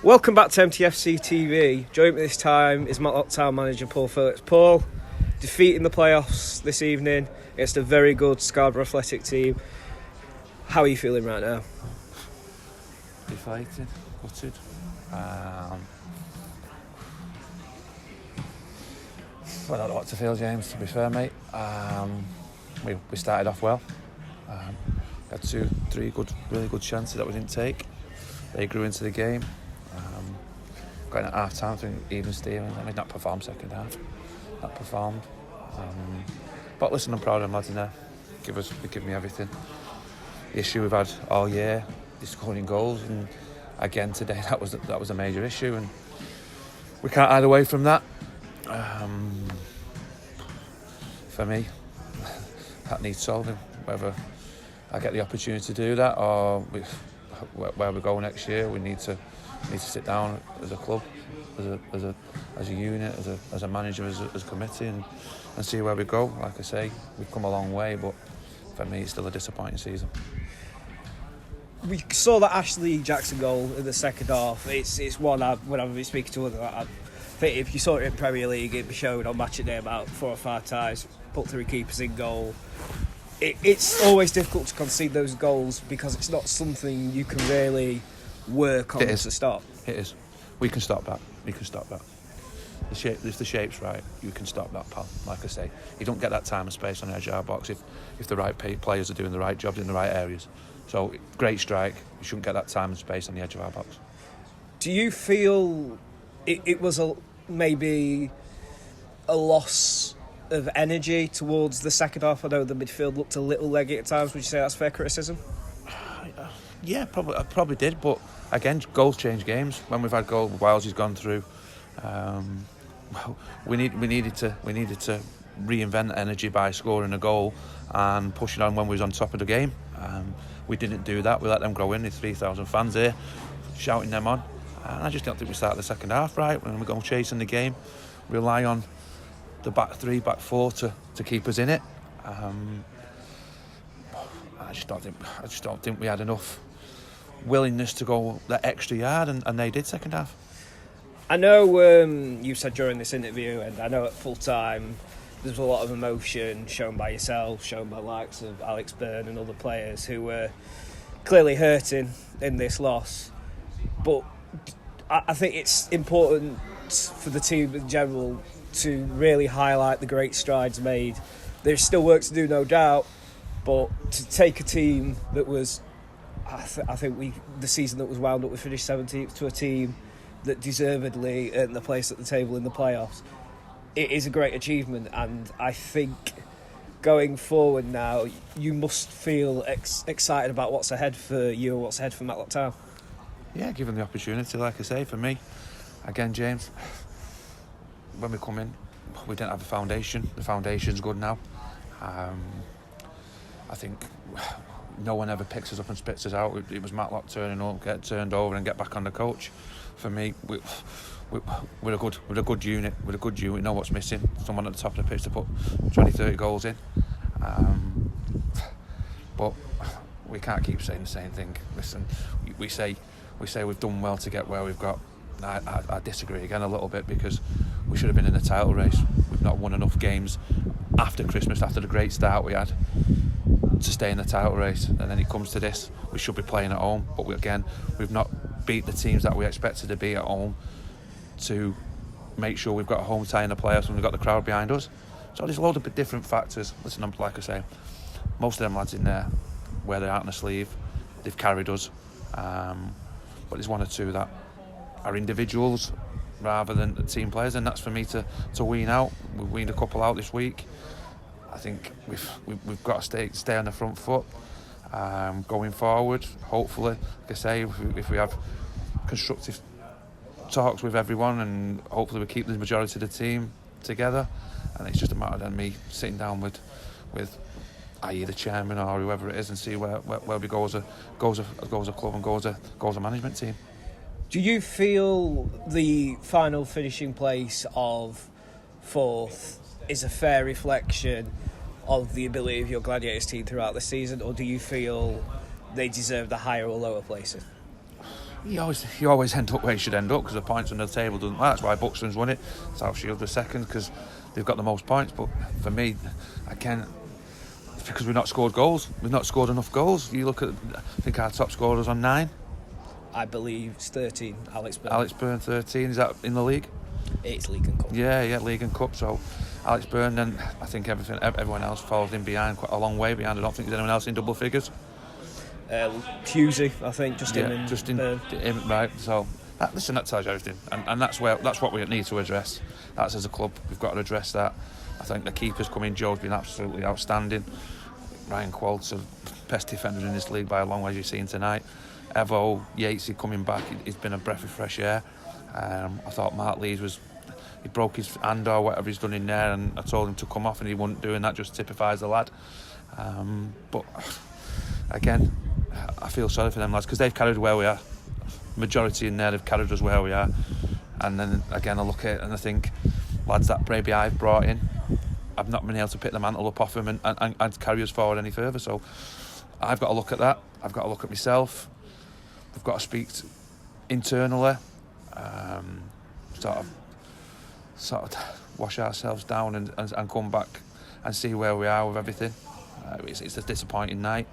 Welcome back to MTFC TV. Joining me this time is Matlock Town manager Paul Phillips. Paul, defeating the playoffs this evening against a very good Scarborough Athletic team. How are you feeling right now? Deflated, gutted. I don't know what to feel, James, to be fair, mate. We started off well. Had 2-3 really good chances that we didn't take. They grew into the game. Got in at half time, I think even Stevens, not performed second half. Not performed. But listen, I'm proud of them lads in there. They give me everything. The issue we've had all year is scoring goals, and again today that was a major issue, and we can't hide away from that. For me, that needs solving. Whether I get the opportunity to do that or where we go next year, we need to sit down as a club, as a unit, as a manager, as a committee, and see where we go. Like I say, we've come a long way, but for me, it's still a disappointing season. We saw that Ashley Jackson goal in the second half. It's one when I've been speaking to others. I think if you saw it in Premier League, it'd be shown on Match of Day about 4 or 5 times. Put 3 keepers in goal. It's always difficult to concede those goals because it's not something you can really work on to stop. It is. We can stop that. If the shape's right, you can stop that, pal. Like I say, you don't get that time and space on the edge of our box if the right players are doing the right jobs in the right areas. So, great strike. You shouldn't get that time and space on the edge of our box. Do you feel it was maybe a loss of energy towards the second half? I know the midfield looked a little leggy at times. Would you say that's fair criticism? Yeah, I probably did. But again, goals change games. When we've had goals, Wales gone through. We needed to reinvent energy by scoring a goal and pushing on when we was on top of the game. We didn't do that. We let them grow in. There's 3,000 fans here shouting them on. And I just don't think we started the second half right. When we go chasing the game, rely on the back 3, back 4 to keep us in it. I just don't think we had enough willingness to go that extra yard, and they did second half. I know you said during this interview, and I know at full time there's a lot of emotion shown by yourself, shown by the likes of Alex Byrne and other players who were clearly hurting in this loss. But I think it's important for the team in general to really highlight the great strides made. There's still work to do, no doubt, but to take a team that was, I think the season that was wound up, we finished 17th, to a team that deservedly earned the place at the table in the playoffs, it is a great achievement. And I think going forward now, you must feel excited about what's ahead for you and what's ahead for Matlock Town. Yeah, given the opportunity, like I say, for me, again, James, when we come in, we didn't have a foundation. The foundation's good now. I think no one ever picks us up and spits us out. It was Matlock turning up, get turned over and get back on the coach. For me, we're a good unit. We're a good unit. We know what's missing. Someone at the top of the pitch to put 20-30 goals in. But we can't keep saying the same thing. Listen, we say we've done well to get where we've got. I disagree again a little bit, because we should have been in the title race. We've not won enough games after Christmas, after the great start we had, to stay in the title race. And then it comes to this, we should be playing at home, but we've not beat the teams that we expected to be at home to make sure we've got a home tie in the playoffs and we've got the crowd behind us. So there's a load of different factors. Listen, like I say, most of them lads in there wear their heart on the sleeve. They've carried us, but there's 1 or 2 that are individuals rather than the team players, and that's for me to wean out. We've weaned a couple out this week. I think we've got to stay on the front foot going forward. Hopefully, like I say, if we have constructive talks with everyone, and hopefully we keep the majority of the team together, and it's just a matter of me sitting down with i.e. the chairman or whoever it is, and see where we go as a club and go as a management team. Do you feel the final finishing place of 4th is a fair reflection of the ability of your Gladiators team throughout the season, or do you feel they deserve the higher or lower places? You always end up where you should end up because the points on the table doesn't matter. That's why Buxton's won it. South Shield were second because they've got the most points. But for me, again, it's because we've not scored goals. We've not scored enough goals. You look at, I think our top scorer was on 9. I believe it's 13. Alex Byrne 13. Is that in the league? It's League and Cup. Yeah, League and Cup. So Alex Byrne, and I think everyone else follows him behind, quite a long way behind. I don't think there's anyone else in double figures. Husey, I think, him, right. So that tells you everything, and that's what we need to address. That's as a club, we've got to address that. I think the keeper's come in. Joe's been absolutely outstanding. Ryan Qualt's a best defender in this league by a long way, as you've seen tonight. Evo Yatesy coming back, he's been a breath of fresh air. I thought Mark Lees he broke his hand or whatever he's done in there, and I told him to come off and he wasn't doing that, just typifies the lad. But again, I feel sorry for them lads because they've carried where we are. Majority in there have carried us where we are, and then again I look at it and I think lads that maybe I've brought in, I've not been able to pick the mantle up off them and carry us forward any further. So I've got to look at that. I've got to look at myself. We've got to speak internally, sort of wash ourselves down and come back and see where we are with everything. It's a disappointing night.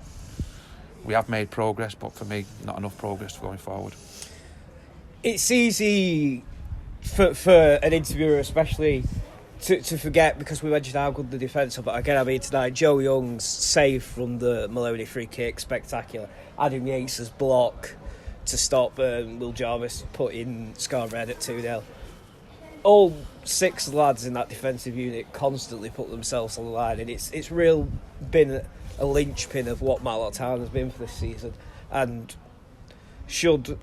We have made progress, but for me, not enough progress going forward. It's easy for an interviewer, especially, to forget, because we mentioned how good the defence are. But again, I mean, tonight, Joe Young's save from the Maloney free kick, spectacular. Adam Yates' block to stop Will Jarvis putting Scarborough at 2-0. All 6 lads in that defensive unit constantly put themselves on the line, and it's been a linchpin of what Matlock Town has been for this season. And should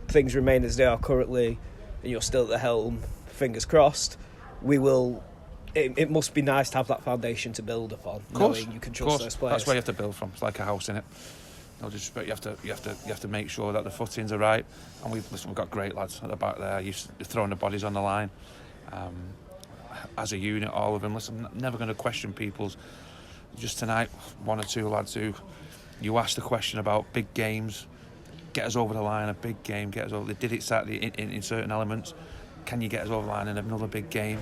things remain as they are currently, and you're still at the helm, fingers crossed, we will. It must be nice to have that foundation to build upon, knowing you can trust those players. That's where you have to build from. It's like a house, innit? No disrespect. You have to make sure that the footings are right. And we've got great lads at the back there. You're throwing the bodies on the line. As a unit, all of them. Listen, I'm never going to question people's. Just tonight, 1 or 2 lads who you asked the question about big games, get us over the line, a big game, get us over. They did it Saturday in certain elements. Can you get us over the line in another big game?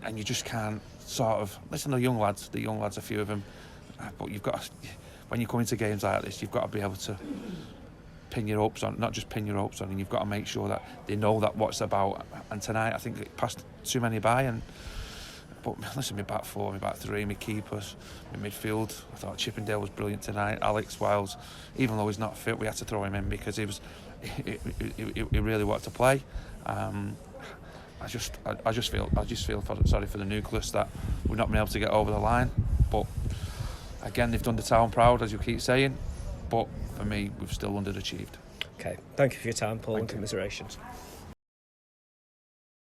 And you just can't sort of listen to the young lads, a few of them. But you've got to, when you come into games like this, you've got to be able to pin your hopes on, not just pin your hopes on, and you've got to make sure that they know that what it's about. And tonight, I think it passed too many by. But listen, my back 4, my back 3, my keepers, my midfield. I thought Chippendale was brilliant tonight. Alex Wiles, even though he's not fit, we had to throw him in because he really wanted to play. I just feel sorry for the nucleus that we've not been able to get over the line. But again, they've done the town proud, as you keep saying. But for me, we've still underachieved. Okay, thank you for your time, Paul, and commiserations.